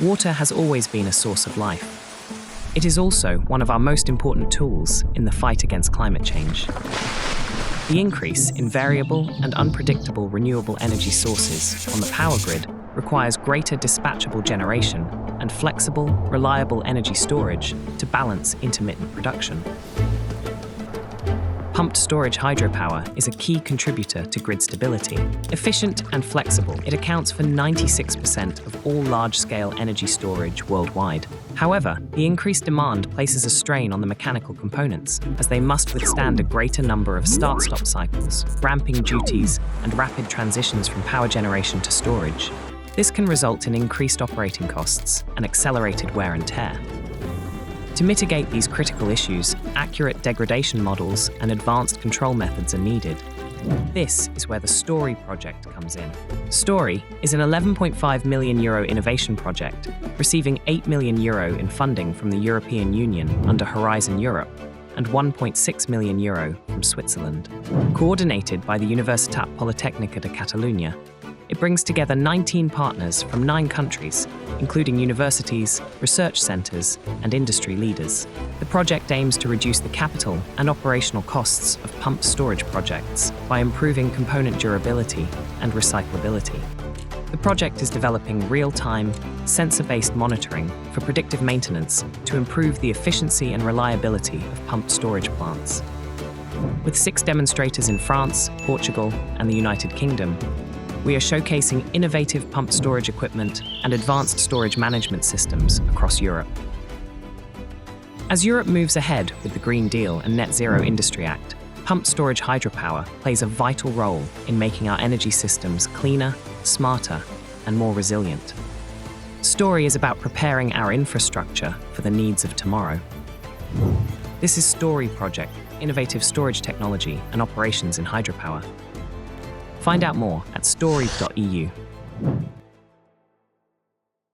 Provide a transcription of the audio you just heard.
Water has always been a source of life. It is also one of our most important tools in the fight against climate change. The increase in variable and unpredictable renewable energy sources on the power grid requires greater dispatchable generation and flexible, reliable energy storage to balance intermittent production. Pumped storage hydropower is a key contributor to grid stability. Efficient and flexible, it accounts for 96% of all large-scale energy storage worldwide. However, the increased demand places a strain on the mechanical components, as they must withstand a greater number of start-stop cycles, ramping duties, and rapid transitions from power generation to storage. This can result in increased operating costs and accelerated wear and tear. To mitigate these critical issues, accurate degradation models and advanced control methods are needed. This is where the STOR-HY project comes in. STOR-HY is an €11.5 million innovation project, receiving €8 million in funding from the European Union under Horizon Europe and €1.6 million from Switzerland. Coordinated by the Universitat Politècnica de Catalunya, it brings together 19 partners from 9 countries, including universities, research centres, and industry leaders. The project aims to reduce the capital and operational costs of pumped storage projects by improving component durability and recyclability. The project is developing real-time, sensor-based monitoring for predictive maintenance to improve the efficiency and reliability of pumped storage plants. With 6 demonstrators in France, Portugal, and the United Kingdom, we are showcasing innovative pumped storage equipment and advanced storage management systems across Europe. As Europe moves ahead with the Green Deal and Net Zero Industry Act, pumped storage hydropower plays a vital role in making our energy systems cleaner, smarter, and more resilient. STOR-HY is about preparing our infrastructure for the needs of tomorrow. This is STOR-HY Project, innovative storage technology and operations in hydropower. Find out more at STOR-HY.eu.